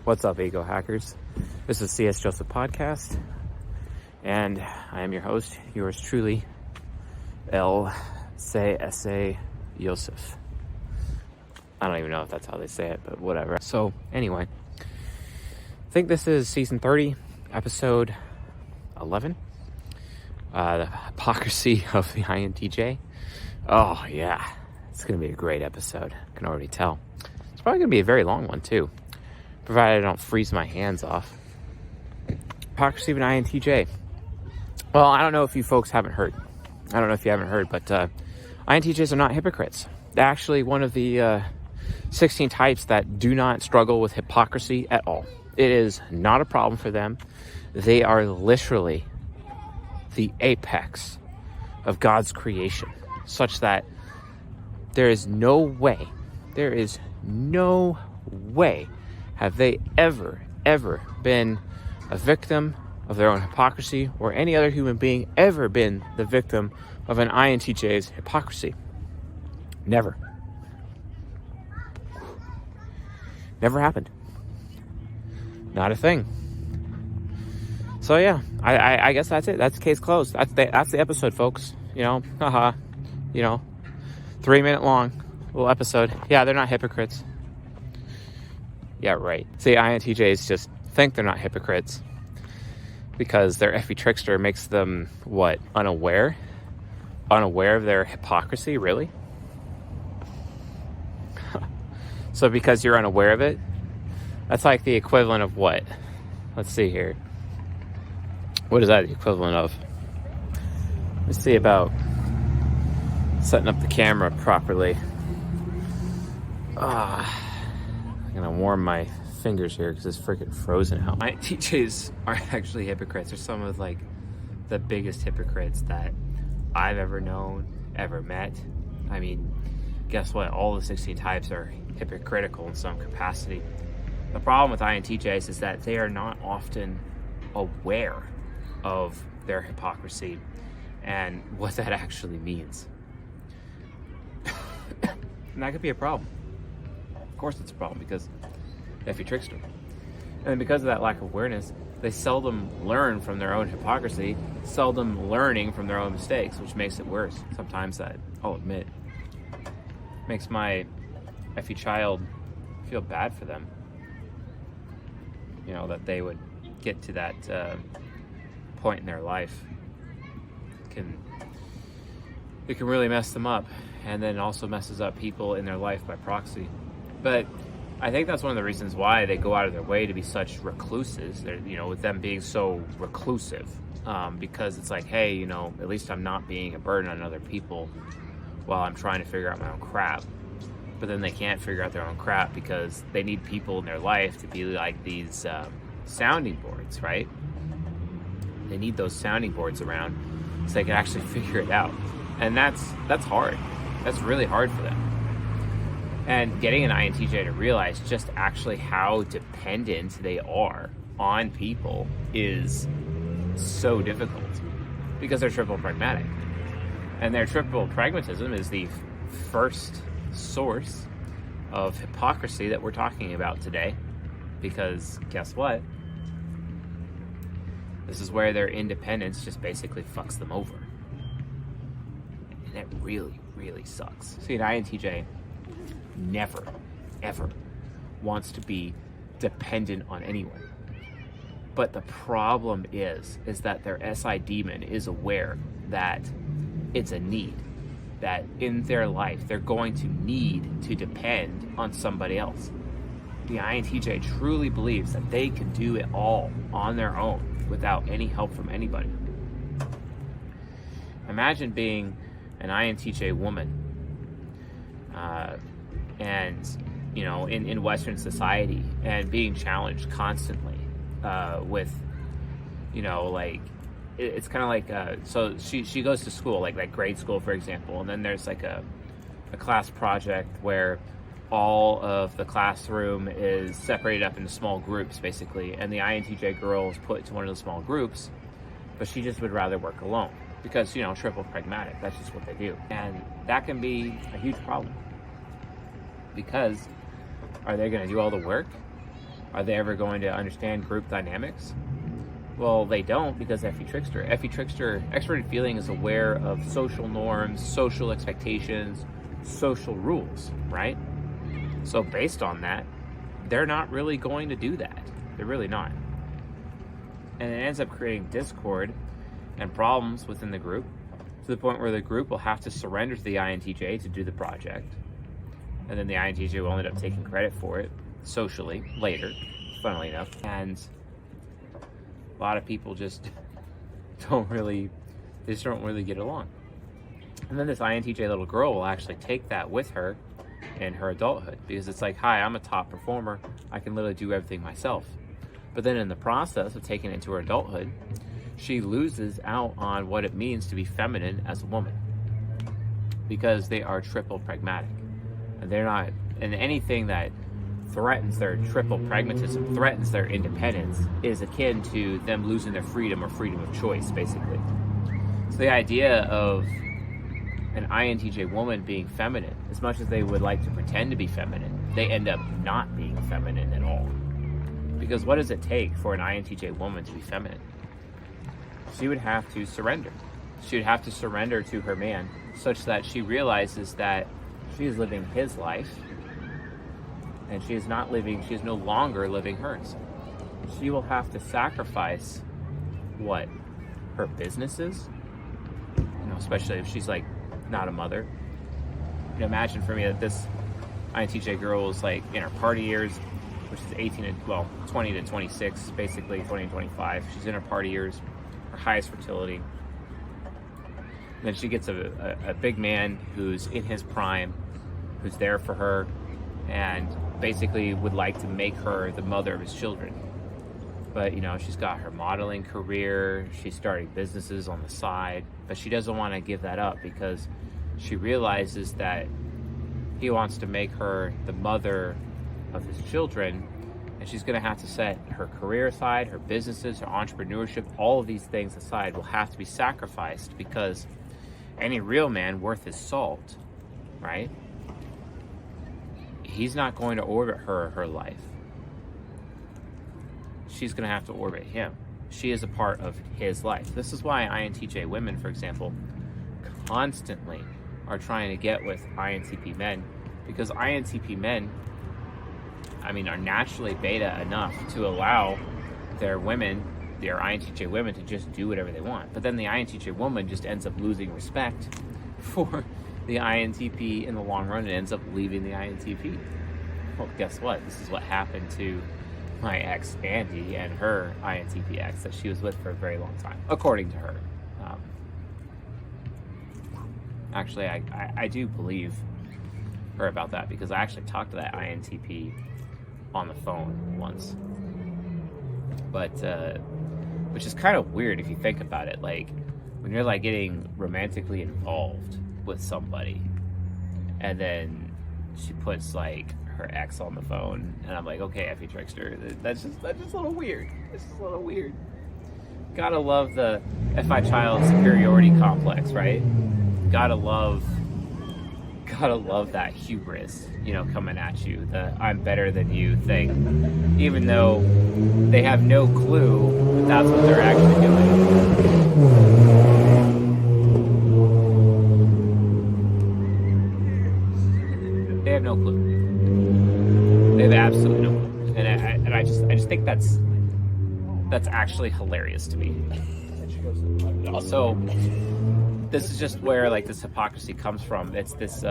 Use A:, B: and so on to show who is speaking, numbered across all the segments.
A: What's up, ego hackers? This is CS Joseph Podcast, and I am your host, yours truly, El C.S.A. Joseph. I don't even know if that's how they say it, but whatever. So, anyway, I think this is season 30, episode 11. The Hypocrisy of the INTJ. Oh, yeah. It's going to be a great episode. I can already tell. It's probably going to be a very long one, too, provided I don't freeze my hands off. Hypocrisy of an INTJ. Well, I don't know if you folks haven't heard. I don't know if you haven't heard, but INTJs are not hypocrites. They're actually one of the 16 types that do not struggle with hypocrisy at all. It is not a problem for them. They are literally the apex of God's creation, such that there is no way have they ever been a victim of their own hypocrisy, or any other human being ever been the victim of an INTJ's hypocrisy. Never. Never happened. Not a thing. So yeah, I guess that's it. That's the case closed. That's the episode, folks. 3-minute long little episode. Yeah, they're not hypocrites. Yeah, right. See, INTJs just think they're not hypocrites because their effie trickster makes them, what, unaware? Unaware of their hypocrisy, really? So because you're unaware of it, that's like the equivalent of what? Let's see here. What is that the equivalent of? Let's see about setting up the camera properly. I'm gonna warm my fingers here because it's freaking frozen out. INTJs are actually hypocrites. They're some of like the biggest hypocrites that I've ever known, ever met. I mean, guess what? All the 16 types are hypocritical in some capacity. The problem with INTJs is that they are not often aware of their hypocrisy and what that actually means. And that could be a problem. Of course it's a problem, because if you trickster. And because of that lack of awareness, they seldom learn from their own hypocrisy, seldom learning from their own mistakes, which makes it worse. Sometimes that, I'll admit, makes my effie child feel bad for them. That they would get to that point in their life. It can really mess them up, and then it also messes up people in their life by proxy. But I think that's one of the reasons why they go out of their way to be such recluses. They're, with them being so reclusive, because it's like, hey, at least I'm not being a burden on other people while I'm trying to figure out my own crap. But then they can't figure out their own crap because they need people in their life to be like these sounding boards, right? They need those sounding boards around so they can actually figure it out. And that's hard. That's really hard for them. And getting an INTJ to realize just actually how dependent they are on people is so difficult because they're triple pragmatic. And their triple pragmatism is the first source of hypocrisy that we're talking about today, because guess what? This is where their independence just basically fucks them over. And it really, really sucks. See, an INTJ never, ever wants to be dependent on anyone. But the problem is that their SI demon is aware that it's a need, that in their life they're going to need to depend on somebody else. The INTJ truly believes that they can do it all on their own without any help from anybody. Imagine being an INTJ woman and in Western society and being challenged constantly with it's kind of like so she goes to school, like grade school, for example, and then there's like a class project where all of the classroom is separated up into small groups, basically, and the INTJ girl is put into one of the small groups, but she just would rather work alone because, triple pragmatic, that's just what they do. And that can be a huge problem, because are they going to do all the work? Are they ever going to understand group dynamics? Well, they don't, because extroverted feeling is aware of social norms, social expectations, social rules, right? So based on that, they're not really going to do that. They're really not. And it ends up creating discord and problems within the group, to the point where the group will have to surrender to the INTJ to do the project. And then the INTJ will end up taking credit for it socially later, funnily enough. And a lot of people just don't really get along. And then this INTJ little girl will actually take that with her in her adulthood, because it's like, hi, I'm a top performer. I can literally do everything myself. But then in the process of taking it into her adulthood, she loses out on what it means to be feminine as a woman, because they are triple pragmatic. And they're not, and anything that threatens their triple pragmatism, threatens their independence, is akin to them losing their freedom or freedom of choice, basically. So the idea of an INTJ woman being feminine, as much as they would like to pretend to be feminine, they end up not being feminine at all. Because what does it take for an INTJ woman to be feminine? She would have to surrender. She would have to surrender to her man, such that she realizes that she is living his life, and she is no longer living hers. She will have to sacrifice what? Her businesses? Especially if she's like not a mother. Imagine for me that this INTJ girl is like in her party years, which is 20 to 26, basically 20 to 25. She's in her party years, her highest fertility. And then she gets a big man who's in his prime, who's there for her, and basically would like to make her the mother of his children. But she's got her modeling career, she's starting businesses on the side, but she doesn't want to give that up, because she realizes that he wants to make her the mother of his children, and she's going to have to set her career aside, her businesses, her entrepreneurship, all of these things aside will have to be sacrificed, because any real man worth his salt, right? He's not going to orbit her life. She's going to have to orbit him. She is a part of his life. This is why INTJ women, for example, constantly are trying to get with INTP men, because INTP men, are naturally beta enough to allow their INTJ women to just do whatever they want. But then the INTJ woman just ends up losing respect for the INTP in the long run, and ends up leaving the INTP. Well, guess what? This is what happened to my ex, Andy, and her INTP ex that she was with for a very long time, according to her. Actually, I do believe her about that, because I actually talked to that INTP on the phone once. But, which is kind of weird if you think about it. Like, when you're like getting romantically involved with somebody, and then she puts like her ex on the phone, and I'm like, okay, Effie Trickster, that's just a little weird. It's just a little weird. Gotta love the FI child superiority complex, right? Gotta love that hubris, coming at you, the I'm better than you thing, even though they have no clue that's what they're actually doing. They have no clue. They have absolutely no clue. And I just think that's actually hilarious to me. Also, this is just where like this hypocrisy comes from. It's this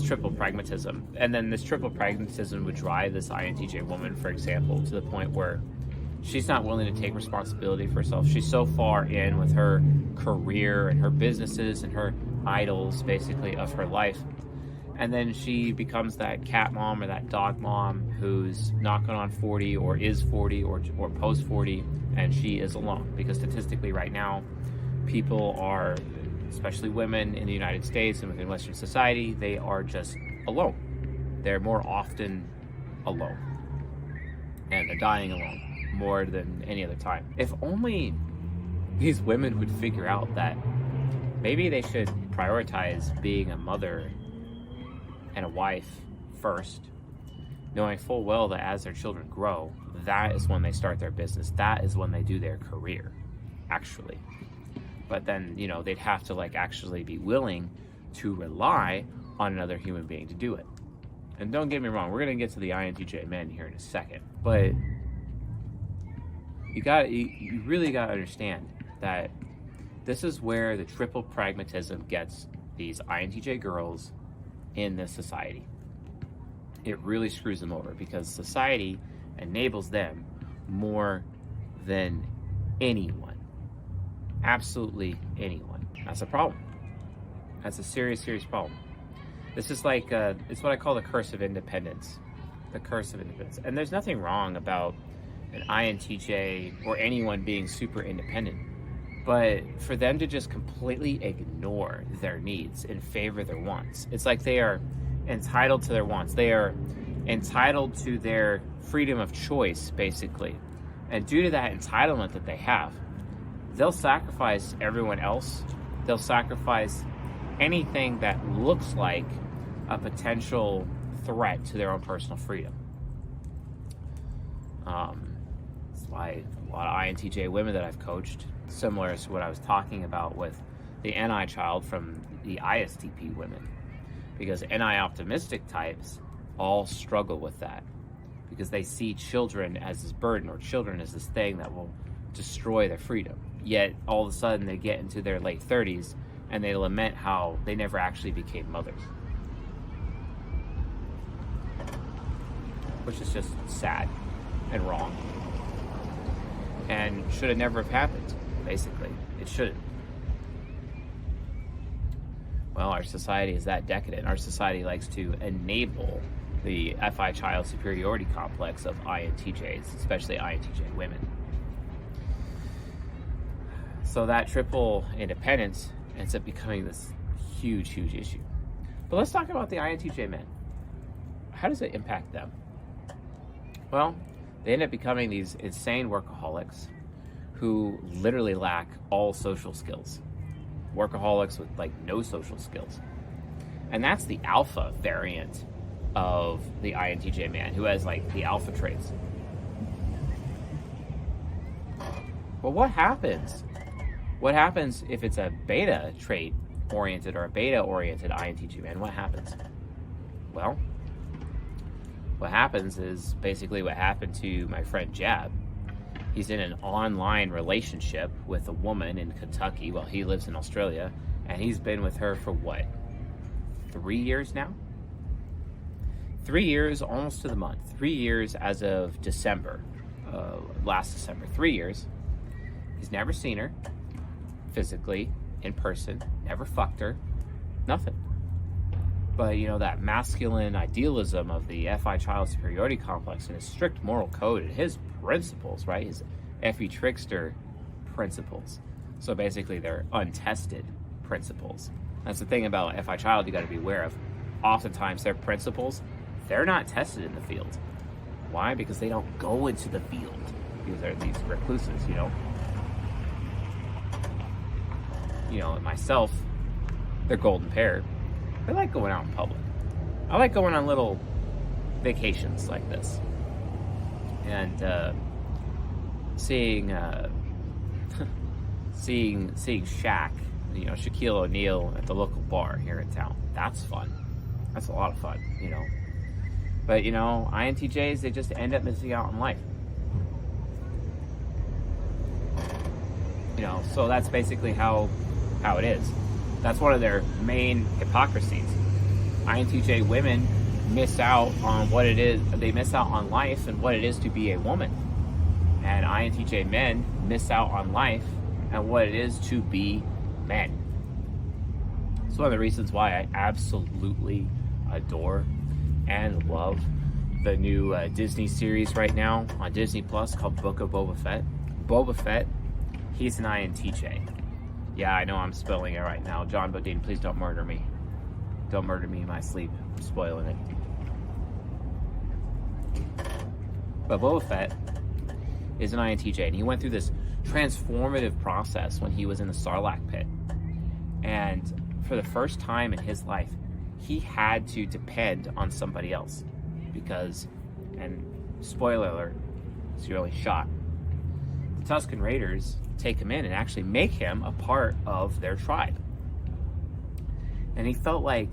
A: triple pragmatism, and then this triple pragmatism would drive this INTJ woman, for example, to the point where she's not willing to take responsibility for herself. She's so far in with her career and her businesses and her idols, basically, of her life. And then she becomes that cat mom or that dog mom who's knocking on 40 or is 40 or post 40, and she is alone. Because statistically right now, people are, especially women in the United States and within Western society, they are just alone. They're more often alone. And they're dying alone more than any other time. If only these women would figure out that maybe they should prioritize being a mother and a wife first, knowing full well that as their children grow, that is when they start their business. That is when they do their career, actually. But then, they'd have to actually be willing to rely on another human being to do it. And don't get me wrong, we're going to get to the INTJ men here in a second. But you really got to understand that this is where the triple pragmatism gets these INTJ girls in this society. It really screws them over because society enables them more than anyone. Absolutely anyone. That's a problem. That's a serious, serious problem. This is it's what I call the curse of independence. The curse of independence. And there's nothing wrong about an INTJ or anyone being super independent. But for them to just completely ignore their needs in favor of their wants, it's like they are entitled to their wants. They are entitled to their freedom of choice, basically. And due to that entitlement that they have, they'll sacrifice everyone else. They'll sacrifice anything that looks like a potential threat to their own personal freedom. That's why a lot of INTJ women that I've coached, similar to what I was talking about with the NI child from the ISTP women, because NI optimistic types all struggle with that because they see children as this burden or children as this thing that will destroy their freedom. Yet all of a sudden they get into their late 30s and they lament how they never actually became mothers, which is just sad and wrong and should have never have happened. Basically, it shouldn't. Well, our society is that decadent. Our society likes to enable the FI child superiority complex of INTJs, especially INTJ women. So that triple independence ends up becoming this huge, huge issue. But let's talk about the INTJ men. How does it impact them? Well, they end up becoming these insane workaholics who literally lack all social skills. Workaholics with no social skills. And that's the alpha variant of the INTJ man, who has the alpha traits. Well, what happens? What happens if it's a beta trait oriented or a beta oriented INTJ man? What happens? Well, what happens is basically what happened to my friend Jab. He's in an online relationship with a woman in Kentucky while he lives in Australia, and he's been with her for 3 years now? 3 years, almost to the month. 3 years as of December, last December. 3 years. He's never seen her physically, in person, never fucked her, nothing. But, that masculine idealism of the FI child superiority complex and his strict moral code and his principles, right? His FE trickster principles. So basically, they're untested principles. That's the thing about FI child you got to be aware of. Oftentimes, their principles, they're not tested in the field. Why? Because they don't go into the field. Because they're these recluses, myself, they're golden pair. I like going out in public. I like going on little vacations like this. And seeing Shaq, Shaquille O'Neal at the local bar here in town. That's fun. That's a lot of fun, But, INTJs, they just end up missing out on life. So that's basically how it is. That's one of their main hypocrisies. INTJ women miss out on what it is. They miss out on life and what it is to be a woman. And INTJ men miss out on life and what it is to be men. It's one of the reasons why I absolutely adore and love the new Disney series right now on Disney Plus called Book of Boba Fett. Boba Fett, he's an INTJ. Yeah, I know I'm spelling it right now. John Bodine, please don't murder me. Don't murder me in my sleep. I'm spoiling it. But Boba Fett is an INTJ, and he went through this transformative process when he was in the Sarlacc pit. And for the first time in his life, he had to depend on somebody else because And spoiler alert, he's really shot. The Tusken Raiders take him in and actually make him a part of their tribe. And he felt like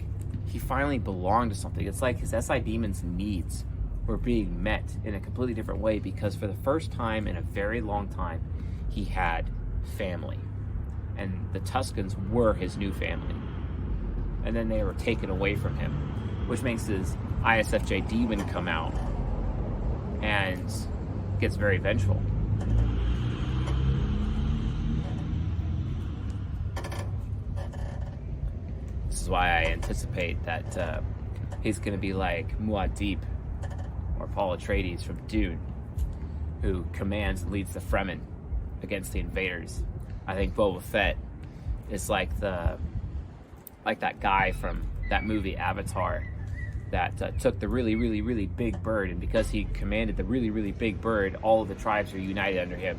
A: he finally belonged to something. It's like his SI demon's needs were being met in a completely different way, because for the first time in a very long time, he had family. And the Tuskens were his new family. And then they were taken away from him, which makes his ISFJ demon come out and gets very vengeful. This is why I anticipate that he's going to be like Muad'Dib or Paul Atreides from Dune, who commands and leads the Fremen against the invaders. I think Boba Fett is like that guy from that movie Avatar that took the really, really, really big bird, and because he commanded the really, really big bird, all of the tribes are united under him.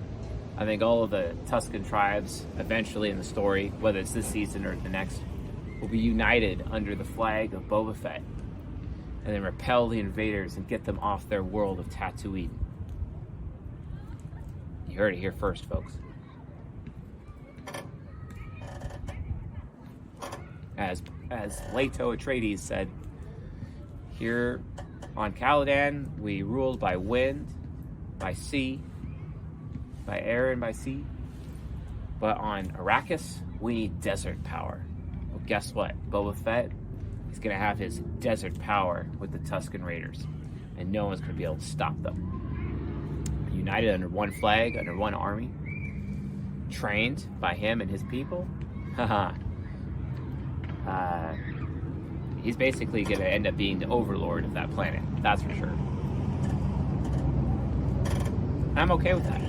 A: I think all of the Tusken tribes, eventually in the story, whether it's this season or the next, will be united under the flag of Boba Fett, and then repel the invaders and get them off their world of Tatooine. You heard it here first, folks. As Leto Atreides said, here on Caladan, we ruled by wind, by sea, by air and by sea. But on Arrakis, we need desert power. Well, guess what? Boba Fett is going to have his desert power with the Tusken Raiders, and no one's going to be able to stop them. United under one flag, under one army, trained by him and his people. He's basically going to end up being the overlord of that planet. That's for sure. I'm okay with that.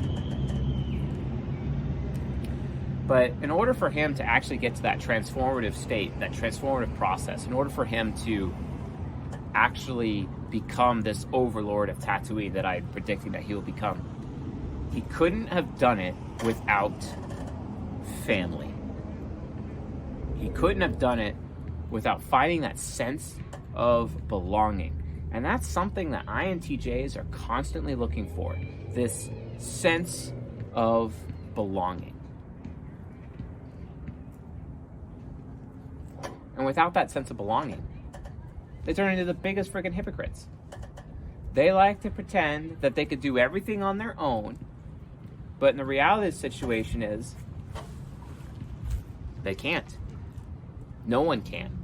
A: But in order for him to actually get to that transformative state, that transformative process, in order for him to actually become this overlord of Tatooine that I'm predicting that he will become, he couldn't have done it without family. He couldn't have done it without finding that sense of belonging. And that's something that INTJs are constantly looking for, this sense of belonging. And without that sense of belonging, they turn into the biggest freaking hypocrites. They like to pretend that they could do everything on their own, but in the reality of the situation is, they can't. No one can.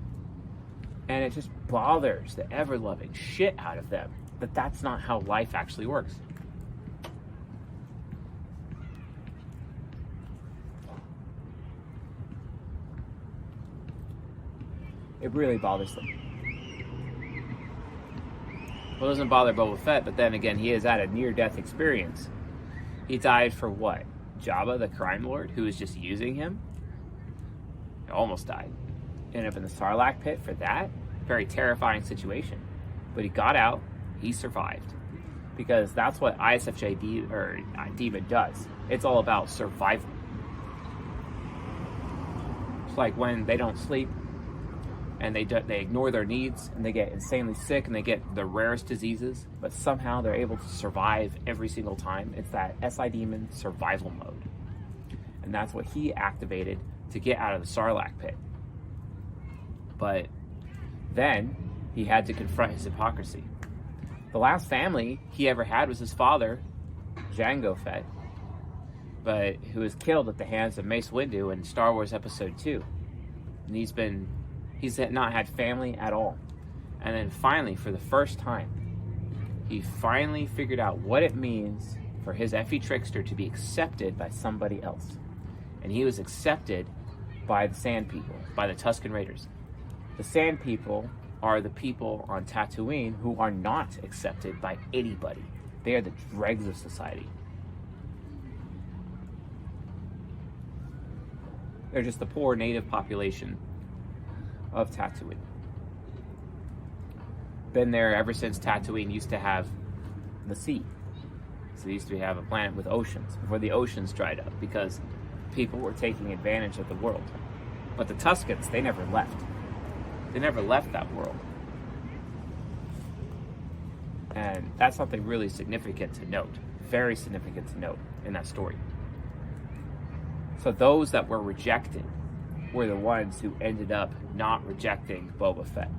A: And it just bothers the ever-loving shit out of them that that's not how life actually works. It really bothers them. Well, it doesn't bother Boba Fett, but then again, he has had a near-death experience. He died for what? Jabba, the crime lord, who was just using him? He almost died. Ended up in the Sarlacc pit for that. Very terrifying situation. But he got out. He survived. Because that's what ISFJ demon does. It's all about survival. It's like when they don't sleep, and they ignore their needs, and they get insanely sick, and they get the rarest diseases, but somehow they're able to survive every single time. It's that SI demon survival mode. And that's what he activated to get out of the Sarlacc pit. But then he had to confront his hypocrisy. The last family he ever had was his father, Jango Fett, but who was killed at the hands of Mace Windu in Star Wars Episode 2. And he's not had family at all. And then finally, for the first time, he finally figured out what it means for his Effie Trickster to be accepted by somebody else. And he was accepted by the Sand People, by the Tusken Raiders. The Sand People are the people on Tatooine who are not accepted by anybody. They are the dregs of society. They're just the poor native population of Tatooine. Been there ever since Tatooine used to have the sea. So they used to have a planet with oceans before the oceans dried up because people were taking advantage of the world. But the Tuskens, they never left. They never left that world. And that's something really significant to note, very significant to note in that story. So those that were rejected were the ones who ended up not rejecting Boba Fett,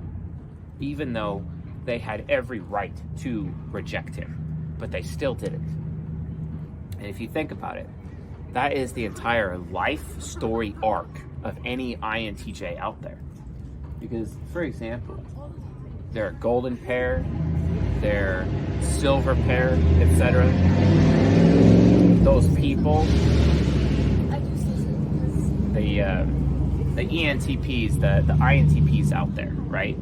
A: even though they had every right to reject him, but they still didn't. And if you think about it, that is the entire life story arc of any INTJ out there. Because, for example, they're a golden pair, they're silver pair, etc. Those people, the ENTPs, the INTPs out there, right?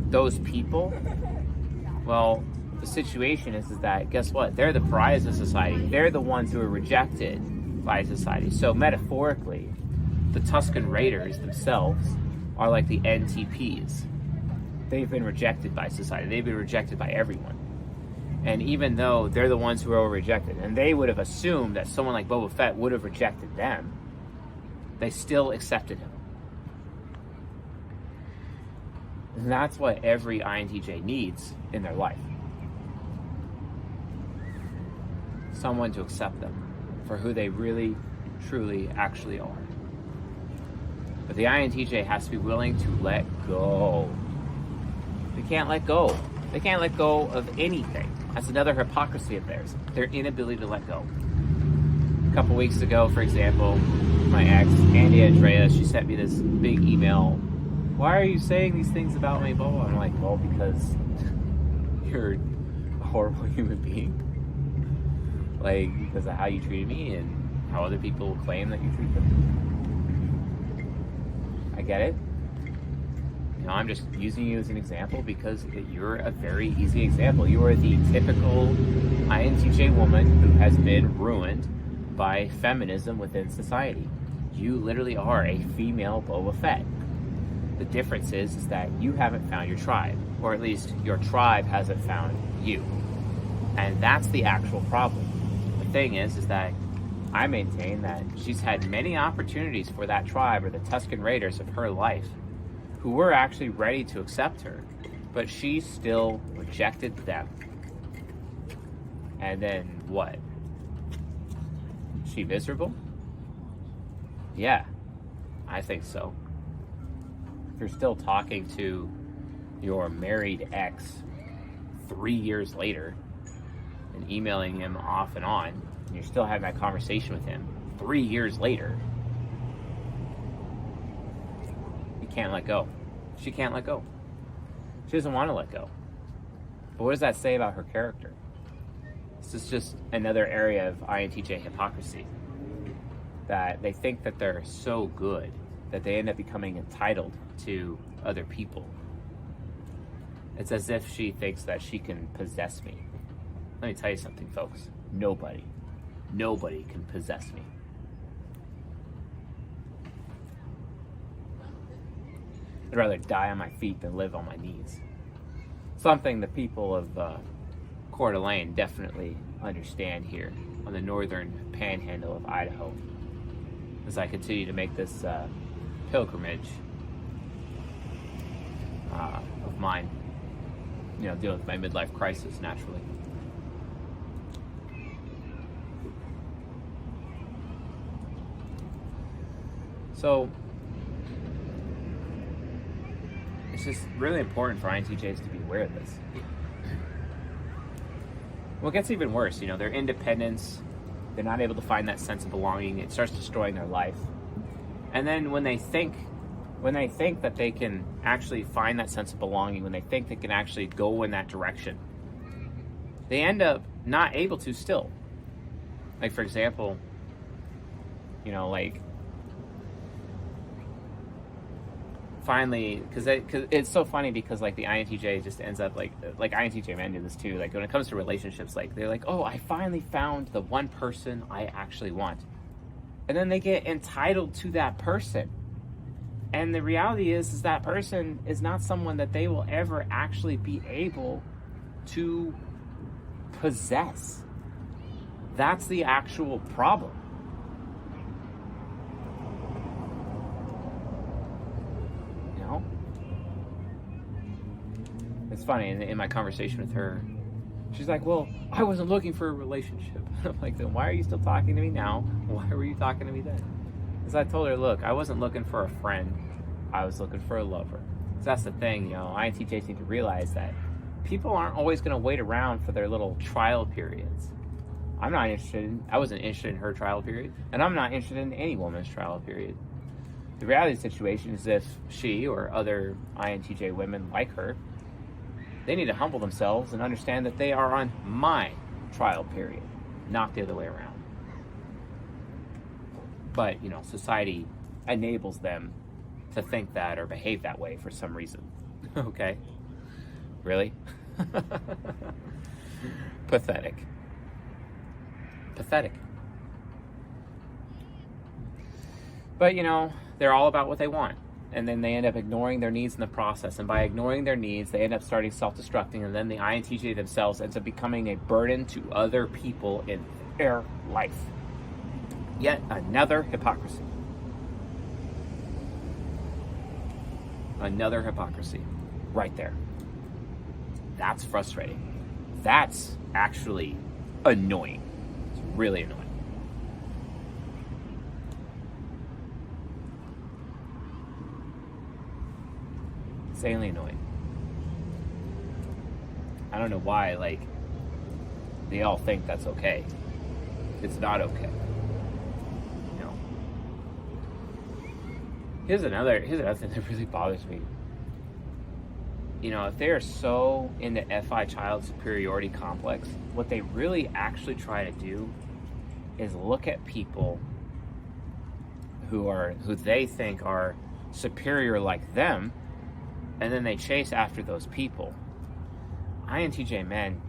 A: Those people, well, the situation is that, guess what? They're the pariahs of society. They're the ones who are rejected by society. So metaphorically, the Tusken Raiders themselves are like the NTPs. They've been rejected by society. They've been rejected by everyone. And even though they're the ones who are rejected, and they would have assumed that someone like Boba Fett would have rejected them, they still accepted him. And that's what every INTJ needs in their life. Someone to accept them for who they really, truly, actually are. But the INTJ has to be willing to let go. They can't let go. They can't let go of anything. That's another hypocrisy of theirs. Their inability to let go. A couple weeks ago, for example, my ex, Andy Andrea, she sent me this big email. Why are you saying these things about me? Blah, blah. I'm like, well, because you're a horrible human being. Like, because of how you treated me and how other people claim that you treat them. I get it. You know, I'm just using you as an example because you're a very easy example. You are the typical INTJ woman who has been ruined by feminism within society. You literally are a female Boba Fett. The difference is that you haven't found your tribe, or at least your tribe hasn't found you. And that's the actual problem. The thing is that I maintain that she's had many opportunities for that tribe or the Tusken Raiders of her life who were actually ready to accept her, but she still rejected them. And then what? Is she miserable? Yeah, I think so. If you're still talking to your married ex 3 years later and emailing him off and on, and you're still having that conversation with him 3 years later, you can't let go. She can't let go. She doesn't want to let go. But what does that say about her character? This is just another area of INTJ hypocrisy. That they think that they're so good that they end up becoming entitled to other people. It's as if she thinks that she can possess me. Let me tell you something, folks. Nobody can possess me. I'd rather die on my feet than live on my knees. Something the people of Coeur d'Alene definitely understand here on the northern panhandle of Idaho, as I continue to make this pilgrimage of mine, dealing with my midlife crisis naturally. So it's just really important for INTJs to be aware of this. What gets even worse, their independence, they're not able to find that sense of belonging. It starts destroying their life. And then when they think that they can actually find that sense of belonging, when they think they can actually go in that direction, they end up not able to still. Like, for example, finally, because it's so funny because the INTJ just ends up like INTJ men do this too. Like when it comes to relationships, they're like, oh, I finally found the one person I actually want, and then they get entitled to that person, and the reality is that person is not someone that they will ever actually be able to possess. That's the actual problem. It's funny, in my conversation with her, She's like, well, I wasn't looking for a relationship. I'm like, then why are you still talking to me now? Why were you talking to me then? Because I told her, look, I wasn't looking for a friend. I was looking for a lover. So that's the thing, INTJs need to realize that people aren't always going to wait around for their little trial periods. I wasn't interested in her trial period, and I'm not interested in any woman's trial period. The reality of the situation is if she or other INTJ women like her, they need to humble themselves and understand that they are on my trial period, not the other way around. But, society enables them to think that or behave that way for some reason. Okay? Really? Pathetic. But, they're all about what they want. And then they end up ignoring their needs in the process. And by ignoring their needs, they end up starting self-destructing. And then the INTJ themselves ends up becoming a burden to other people in their life. Yet another hypocrisy. Another hypocrisy. Right there. That's frustrating. That's actually annoying. It's really annoying. Insanely annoying. I don't know why, they all think that's okay. It's not okay. Here's another thing that really bothers me. If they are so into FI child superiority complex, what they really actually try to do is look at people who they think are superior like them, and then they chase after those people. INTJ men,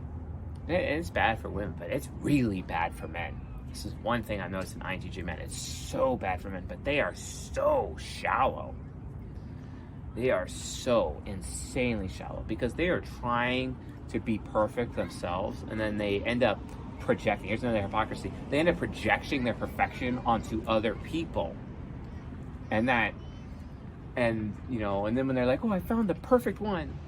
A: it's bad for women, but it's really bad for men. This is one thing I've noticed in INTJ men. It's so bad for men, but they are so shallow. They are so insanely shallow because they are trying to be perfect themselves, and then they end up projecting. Here's another hypocrisy. They end up projecting their perfection onto other people. And then when they're like, oh, I found the perfect one.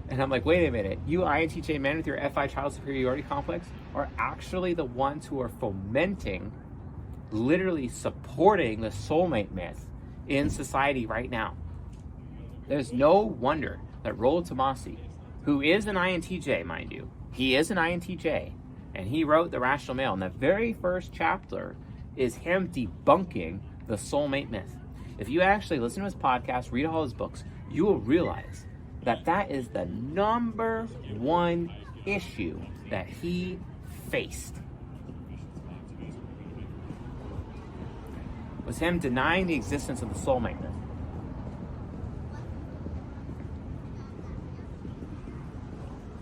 A: And I'm like, wait a minute, you INTJ men with your FI child superiority complex are actually the ones who are fomenting, literally supporting the soulmate myth in society right now. There's no wonder that Rollo Tomassi, who is an INTJ, mind you, he is an INTJ, and he wrote The Rational Male, and the very first chapter is him debunking the soulmate myth. If you actually listen to his podcast, read all his books, you will realize that is the number one issue that he faced. Was him denying the existence of the soulmate myth.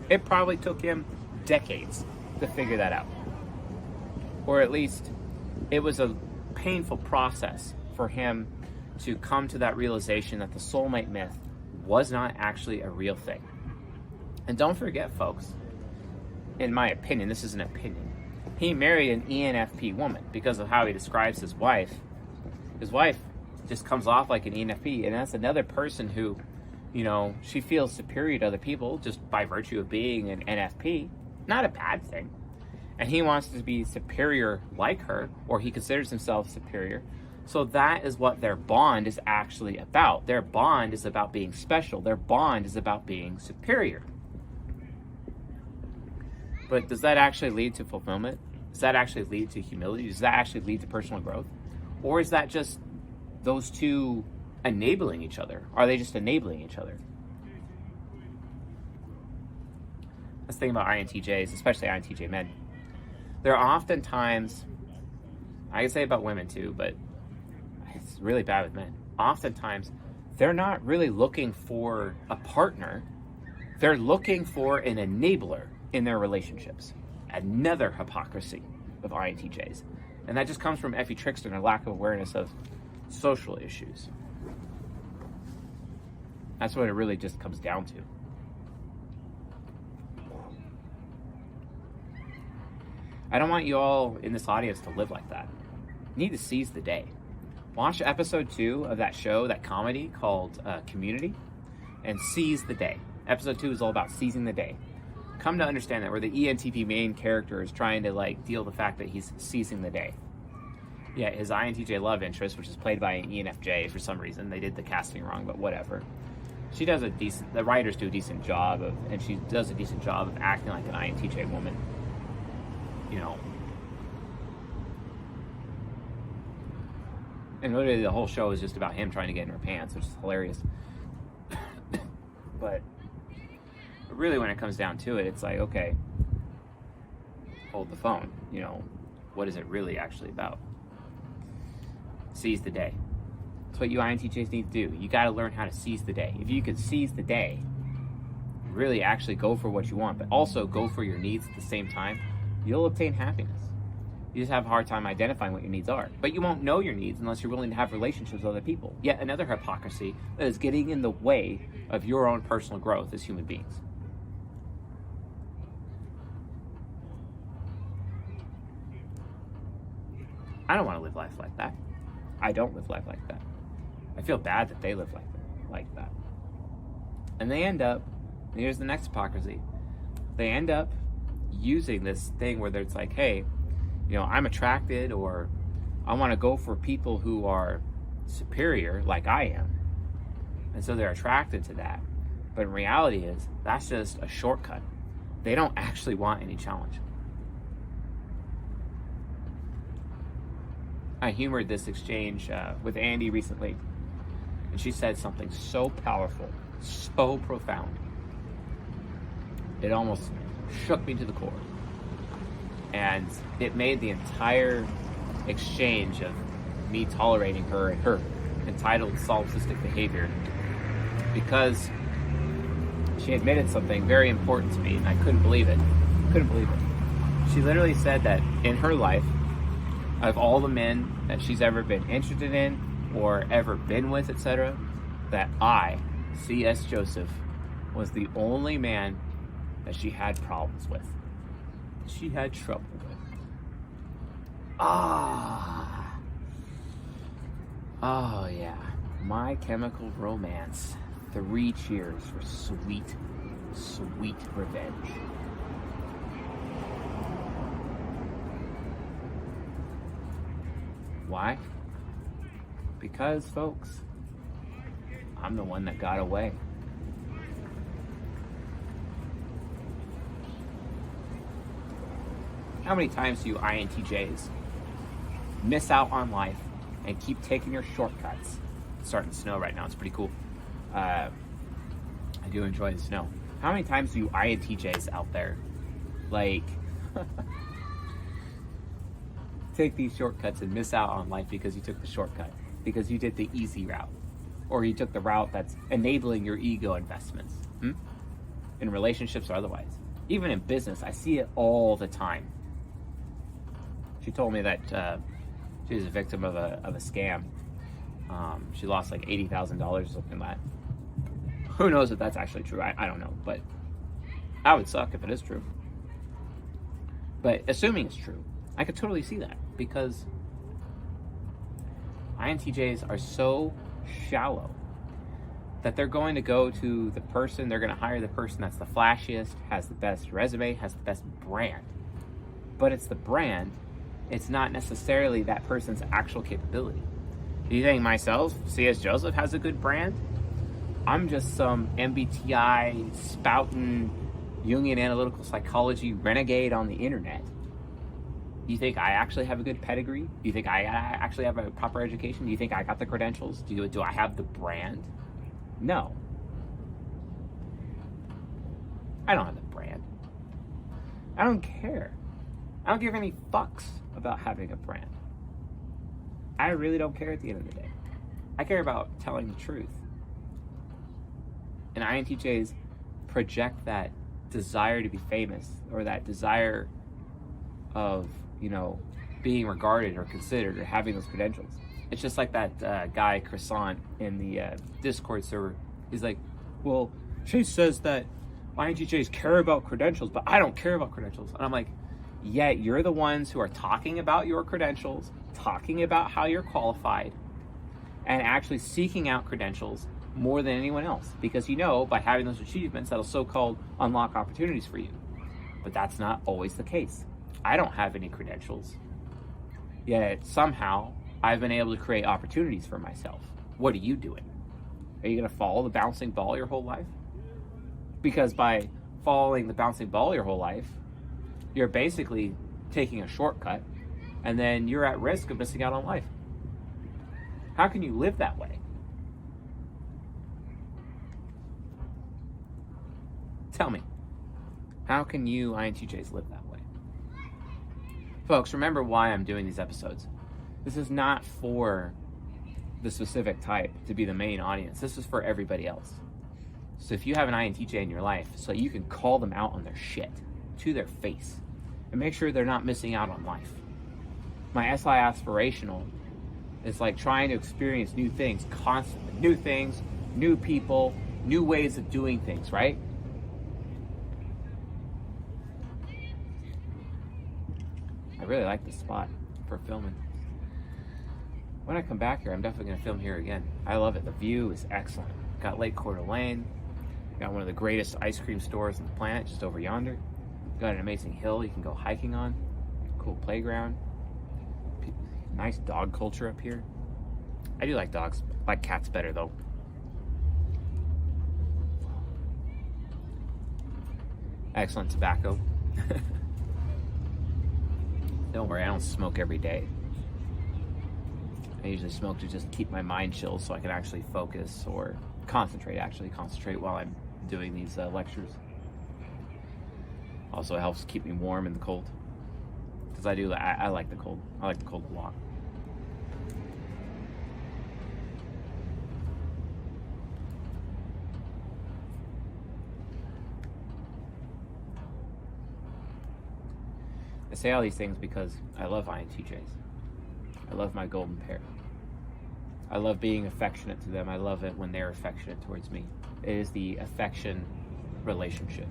A: It probably took him decades to figure that out. Or at least it was a painful process for him to come to that realization that the soulmate myth was not actually a real thing. And don't forget, folks, in my opinion, this is an opinion, he married an ENFP woman because of how he describes his wife. His wife just comes off like an ENFP, and that's another person who, she feels superior to other people just by virtue of being an NFP. Not a bad thing. And he wants to be superior like her, or he considers himself superior. So that is what their bond is actually about. Their bond is about being special. Their bond is about being superior. But does that actually lead to fulfillment? Does that actually lead to humility? Does that actually lead to personal growth? Or is that just those two enabling each other? Are they just enabling each other? Let's think about INTJs, especially INTJ men. There are oftentimes, I can say about women too, but it's really bad with men. Oftentimes, they're not really looking for a partner. They're looking for an enabler in their relationships. Another hypocrisy of INTJs. And that just comes from Effie Trickster and a lack of awareness of social issues. That's what it really just comes down to. I don't want you all in this audience to live like that. You need to seize the day. Watch episode 2 of that show, that comedy called Community, and seize the day. Episode 2 is all about seizing the day. come to understand that where the ENTP main character is trying to like deal with the fact that he's seizing the day. Yeah, his INTJ love interest, which is played by an ENFJ for some reason. They did the casting wrong, but whatever. She does the writers do a decent job and she does a decent job of acting like an INTJ woman. You know. And literally the whole show is just about him trying to get in her pants, which is hilarious. But really when it comes down to it, it's like, okay, hold the phone. You know, what is it really actually about? Seize the day. That's what you INTJs need to do. You got to learn how to seize the day. If you could seize the day, really actually go for what you want, but also go for your needs at the same time, you'll obtain happiness. You just have a hard time identifying what your needs are. But you won't know your needs unless you're willing to have relationships with other people. Yet another hypocrisy that is getting in the way of your own personal growth as human beings. I don't want to live life like that. I don't live life like that. I feel bad that they live like that. And they end up, and here's the next hypocrisy, they end up using this thing where it's like, hey, you know, I'm attracted or I want to go for people who are superior like I am. And so they're attracted to that. But in reality is, that's just a shortcut. They don't actually want any challenge. I humored this exchange with Andy recently, and she said something so powerful, so profound. It almost shook me to the core. And it made the entire exchange of me tolerating her and her entitled solipsistic behavior, because she admitted something very important to me, and I couldn't believe it. She literally said that in her life, of all the men that she's ever been interested in or ever been with, etc., that I, C.S. Joseph, was the only man that she had problems with. She had trouble with. Oh yeah. My Chemical Romance. 3 cheers for sweet, sweet revenge. Why? Because, folks, I'm the one that got away. How many times do you INTJs miss out on life and keep taking your shortcuts? It's starting to snow right now. It's pretty cool. I do enjoy the snow. How many times do you INTJs out there, like, take these shortcuts and miss out on life because you took the shortcut, because you did the easy route, or you took the route that's enabling your ego investments, in relationships or otherwise? Even in business, I see it all the time. She told me that she was a victim of a scam. She lost like $80,000 or something like that. Who knows if that's actually true? I don't know, but that would suck if it is true. But assuming it's true, I could totally see that, because INTJs are so shallow that they're going to go to the person, they're going to hire the person that's the flashiest, has the best resume, has the best brand. But it's the brand, it's not necessarily that person's actual capability. Do you think myself, C.S. Joseph, has a good brand? I'm just some MBTI spouting Jungian analytical psychology renegade on the internet. Do you think I actually have a good pedigree? Do you think I actually have a proper education? Do you think I got the credentials? Do I have the brand? No. I don't have the brand. I don't care. I don't give any fucks about having a brand. I really don't care at the end of the day. I care about telling the truth. And INTJs project that desire to be famous, or that desire of, you know, being regarded or considered or having those credentials. It's just like that guy Croissant in the Discord server. He's like, well, Chase says that INTJs care about credentials, but I don't care about credentials. And I'm like, yeah, you're the ones who are talking about your credentials, talking about how you're qualified, and actually seeking out credentials more than anyone else, because you know by having those achievements that'll so-called unlock opportunities for you. But that's not always the case. I don't have any credentials, yet somehow I've been able to create opportunities for myself. What are you doing? Are you going to follow the bouncing ball your whole life? Because by following the bouncing ball your whole life, you're basically taking a shortcut, and then you're at risk of missing out on life. How can you live that way? Tell me, how can you INTJs live that way? Folks, remember why I'm doing these episodes. This is not for the specific type to be the main audience. This is for everybody else. So if you have an INTJ in your life, so you can call them out on their shit to their face and make sure they're not missing out on life. My SI aspirational is like trying to experience new things constantly. New things, new people, new ways of doing things, right? I really like this spot for filming. When I come back here, I'm definitely going to film here again. I love it. The view is excellent. Got Lake Coeur d'Alene. Got one of the greatest ice cream stores on the planet just over yonder. Got an amazing hill you can go hiking on. Cool playground. Nice dog culture up here. I do like dogs. I like cats better though. Excellent tobacco. Don't worry, I don't smoke every day. I usually smoke to just keep my mind chill so I can actually focus or concentrate while I'm doing these lectures. Also, it helps keep me warm in the cold. Because I like the cold. I like the cold a lot. I say all these things because I love INTJs. I love my golden pair. I love being affectionate to them. I love it when they're affectionate towards me. It is the affection relationship.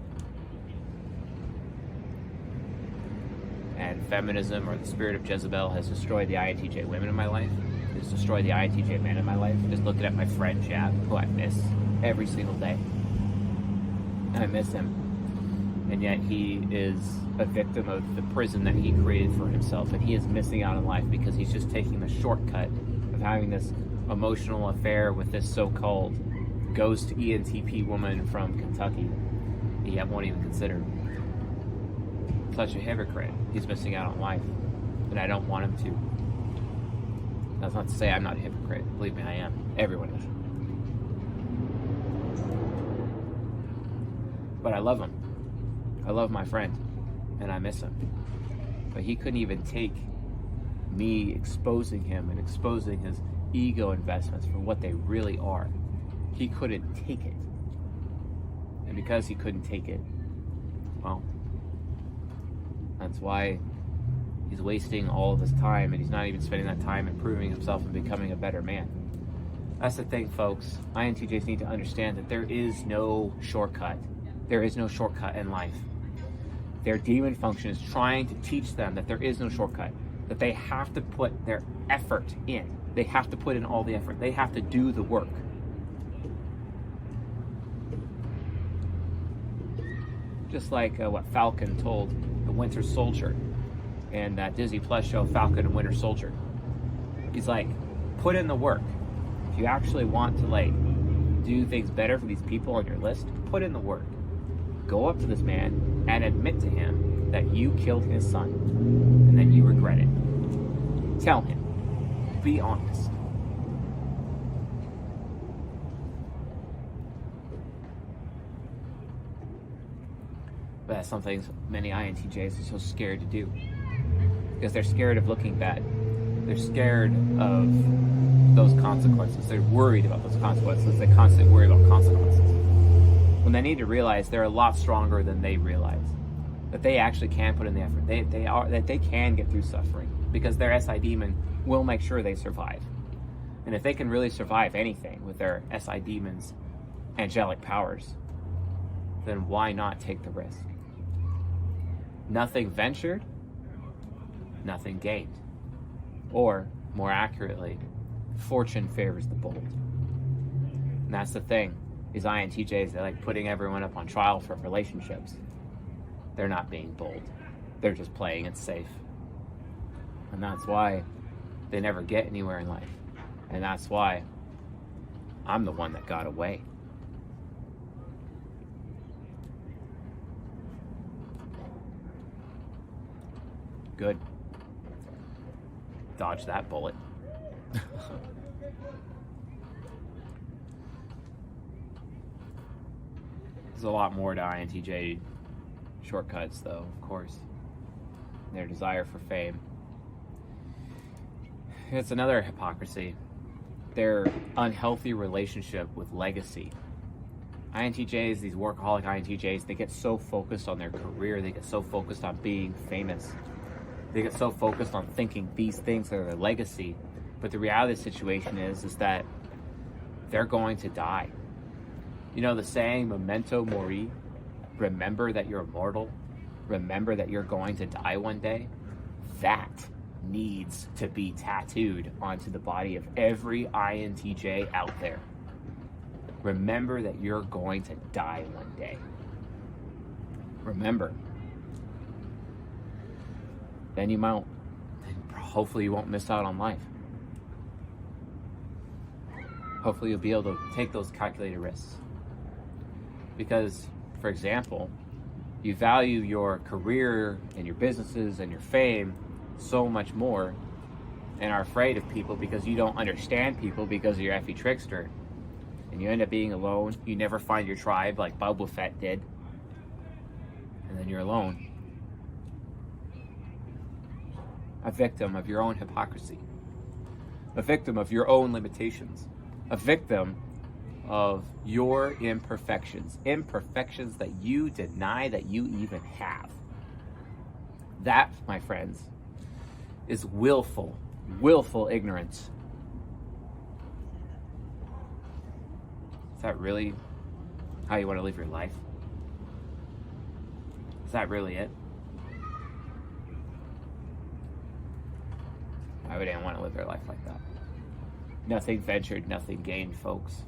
A: And feminism, or the spirit of Jezebel, has destroyed the INTJ women in my life. It's destroyed the INTJ men in my life. Just looking at my friend Chad, who I miss every single day. And I miss him. And yet he is a victim of the prison that he created for himself. And he is missing out on life because he's just taking the shortcut of having this emotional affair with this so-called ghost ENTP woman from Kentucky. He won't even consider. Such a hypocrite. He's missing out on life. And I don't want him to. That's not to say I'm not a hypocrite. Believe me, I am. Everyone is. But I love him. I love my friend, and I miss him. But he couldn't even take me exposing him and exposing his ego investments for what they really are. He couldn't take it. And because he couldn't take it, well, that's why he's wasting all of his time, and he's not even spending that time improving himself and becoming a better man. That's the thing, folks. INTJs need to understand that there is no shortcut. There is no shortcut in life. Their demon function is trying to teach them that there is no shortcut, that they have to put their effort in. They have to put in all the effort. They have to do the work. Just like what Falcon told the Winter Soldier in that Disney Plus show, Falcon and Winter Soldier. He's like, put in the work. If you actually want to do things better for these people on your list, put in the work. Go up to this man and admit to him that you killed his son and that you regret it. Tell him. Be honest. But that's something many INTJs are so scared to do. Because they're scared of looking bad. They're scared of those consequences. They're worried about those consequences. They constantly worry about consequences. When they need to realize they're a lot stronger than they realize. That they actually can put in the effort. That they can get through suffering. Because their SI demon will make sure they survive. And if they can really survive anything with their SI demon's angelic powers, then why not take the risk? Nothing ventured, nothing gained. Or, more accurately, fortune favors the bold. And that's the thing. These INTJs, they like putting everyone up on trial for relationships. They're not being bold. They're just playing it safe. And that's why they never get anywhere in life. And that's why I'm the one that got away. Good. Dodge that bullet. There's a lot more to INTJ shortcuts, though, of course. Their desire for fame. It's another hypocrisy. Their unhealthy relationship with legacy. INTJs, these workaholic INTJs, they get so focused on their career, they get so focused on being famous. They get so focused on thinking these things are their legacy. But the reality of the situation is that they're going to die. You know the saying, memento mori? Remember that you're immortal. Remember that you're going to die one day. That needs to be tattooed onto the body of every INTJ out there. Remember that you're going to die one day. Remember. Then you might, hopefully you won't miss out on life. Hopefully you'll be able to take those calculated risks. Because, for example, you value your career and your businesses and your fame so much more and are afraid of people because you don't understand people because of your effie trickster. And you end up being alone. You never find your tribe like Boba Fett did. And then you're alone. A victim of your own hypocrisy. A victim of your own limitations. A victim of your imperfections. Imperfections that you deny that you even have. That, my friends, is willful ignorance. Is that really how you want to live your life? Is that really it? Why would anyone want to live their life like that? Nothing ventured, nothing gained, folks.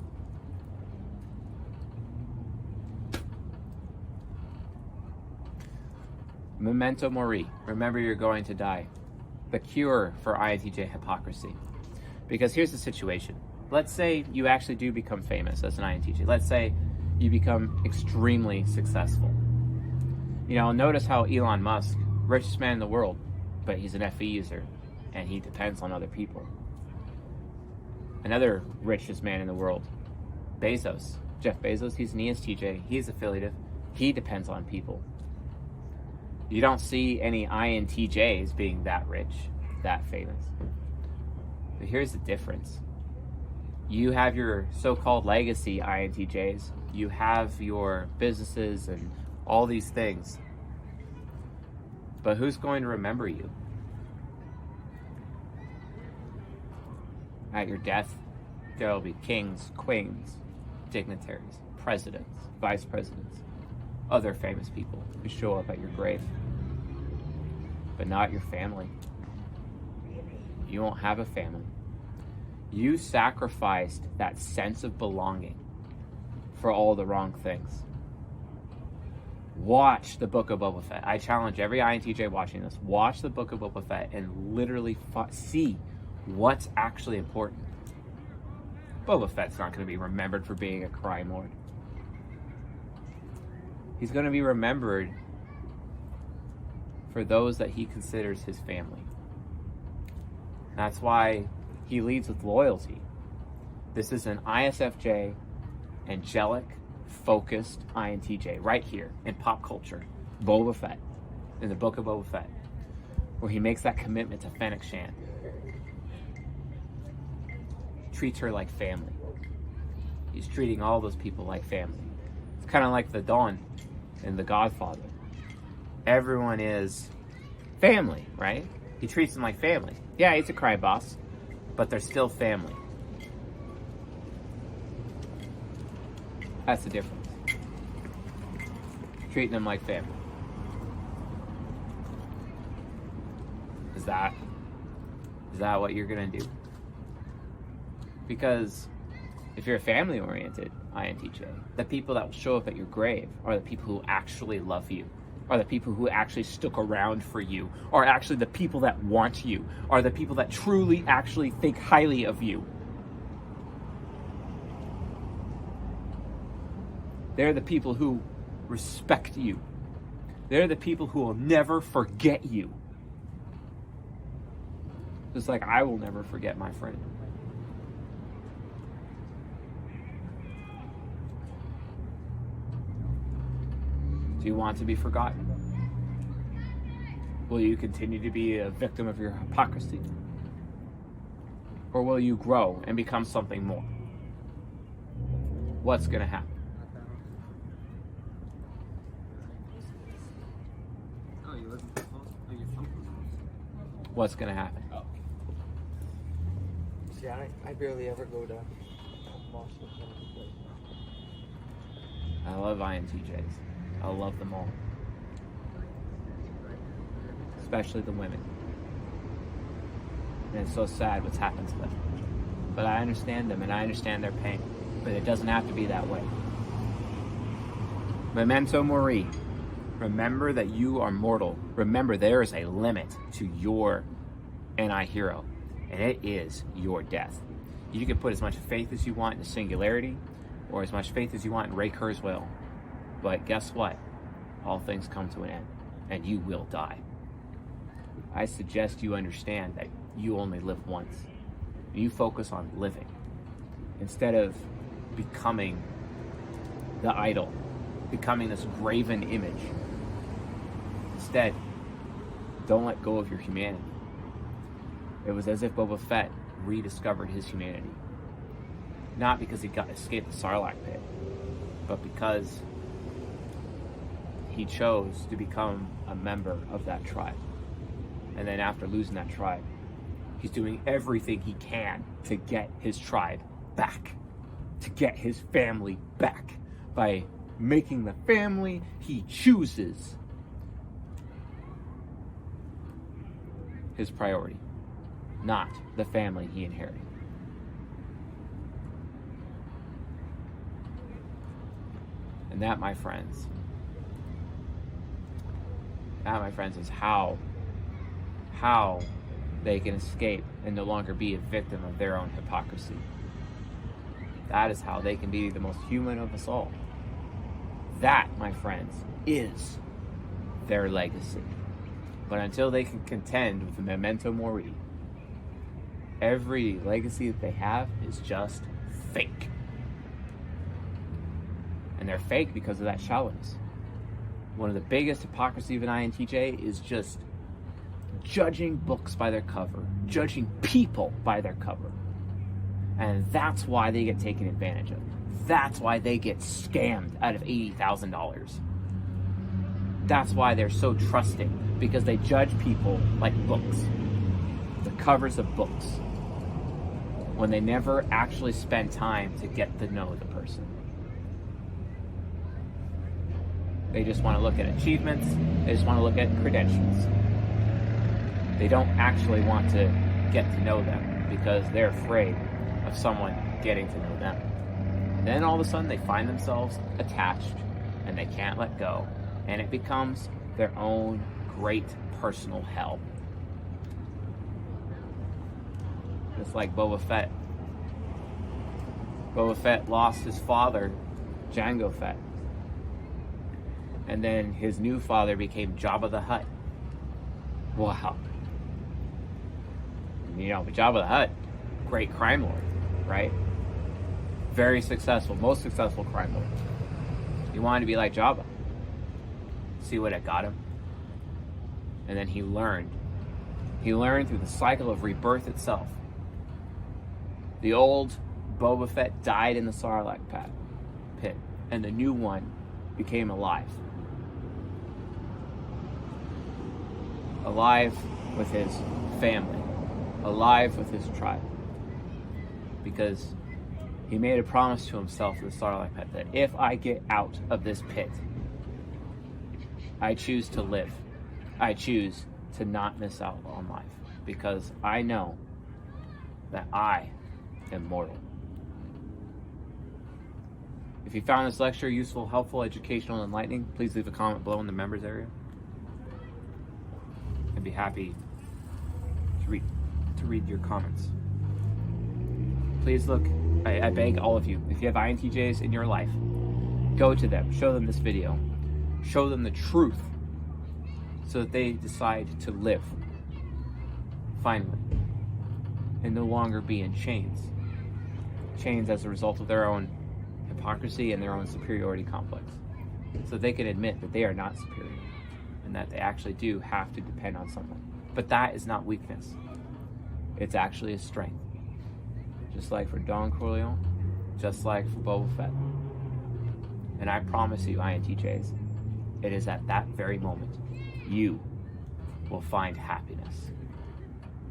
A: Memento mori. Remember you're going to die. The cure for INTJ hypocrisy. Because here's the situation. Let's say you actually do become famous as an INTJ. Let's say you become extremely successful. You know, notice how Elon Musk, richest man in the world, but he's an FE user. And he depends on other people. Another richest man in the world, Bezos. Jeff Bezos, he's an ESTJ. He's affiliative. He depends on people. You don't see any INTJs being that rich, that famous. But here's the difference. You have your so-called legacy INTJs. You have your businesses and all these things. But who's going to remember you? At your death, there will be kings, queens, dignitaries, presidents, vice presidents, other famous people who show up at your grave. But not your family. You won't have a family. You sacrificed that sense of belonging for all the wrong things. Watch the Book of Boba Fett. I challenge every INTJ watching this. Watch the Book of Boba Fett and literally see what's actually important. Boba Fett's not going to be remembered for being a crime lord. He's going to be remembered for those that he considers his family. That's why he leads with loyalty. This is an ISFJ, angelic, focused INTJ right here in pop culture. Boba Fett, in the Book of Boba Fett, where he makes that commitment to Fennec Shand. Treats her like family. He's treating all those people like family. It's kind of like the Don in The Godfather. Everyone is family, right? He treats them like family. Yeah, he's a crime boss, but they're still family. That's the difference. Treating them like family. Is that what you're gonna do? Because if you're a family-oriented INTJ, the people that will show up at your grave are the people who actually love you are the people who actually stuck around for you, are actually the people that want you, are the people that truly actually think highly of you. They're the people who respect you. They're the people who will never forget you. Just like I will never forget my friend. Do you want to be forgotten? Will you continue to be a victim of your hypocrisy? Or will you grow and become something more? What's going to happen? What's going to happen?
B: See, I barely ever go to Boston.
A: I love INTJs. I love them all. Especially the women. And it's so sad what's happened to them. But I understand them and I understand their pain. But it doesn't have to be that way. Memento mori. Remember that you are mortal. Remember there is a limit to your anti-hero. And it is your death. You can put as much faith as you want in Singularity, or as much faith as you want in Ray Kurzweil. But guess what? All things come to an end, and you will die. I suggest you understand that you only live once. You focus on living, instead of becoming the idol, becoming this graven image. Instead, don't let go of your humanity. It was as if Boba Fett rediscovered his humanity. Not because he escaped the Sarlacc pit, but because he chose to become a member of that tribe. And then after losing that tribe, he's doing everything he can to get his tribe back, to get his family back, by making the family he chooses his priority, not the family he inherited. And that, my friends, is how they can escape and no longer be a victim of their own hypocrisy. That is how they can be the most human of us all. That, my friends, is their legacy. But until they can contend with the memento mori, every legacy that they have is just fake. And they're fake because of that shallowness. One of the biggest hypocrisy of an INTJ is just judging books by their cover, judging people by their cover. And that's why they get taken advantage of. That's why they get scammed out of $80,000. That's why they're so trusting, because they judge people like books, the covers of books, when they never actually spend time to get to know the person. They just want to look at achievements. They just want to look at credentials. They don't actually want to get to know them because they're afraid of someone getting to know them. Then all of a sudden they find themselves attached and they can't let go. And it becomes their own great personal hell. Just like Boba Fett. Boba Fett lost his father, Jango Fett. And then his new father became Jabba the Hutt. Wow. You know, but Jabba the Hutt, great crime lord, right? Very successful, most successful crime lord. He wanted to be like Jabba. See what it got him? And then he learned. He learned through the cycle of rebirth itself. The old Boba Fett died in the Sarlacc pit, and the new one became alive. Alive with his family, alive with his tribe. Because he made a promise to himself in the Sarlacc pit that if I get out of this pit, I choose to live. I choose to not miss out on life. Because I know that I am mortal. If you found this lecture useful, helpful, educational, and enlightening, please leave a comment below in the members area. I'd be happy to read your comments. Please look, I beg all of you, if you have INTJs in your life, go to them, show them this video, show them the truth so that they decide to live, finally, and no longer be in chains. Chains as a result of their own hypocrisy and their own superiority complex. So they can admit that they are not superior and that they actually do have to depend on someone. But that is not weakness. It's actually a strength. Just like for Don Corleone, just like for Boba Fett. And I promise you, INTJs, it is at that very moment you will find happiness.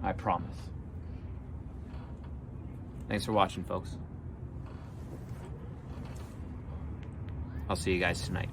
A: I promise. Thanks for watching, folks. I'll see you guys tonight.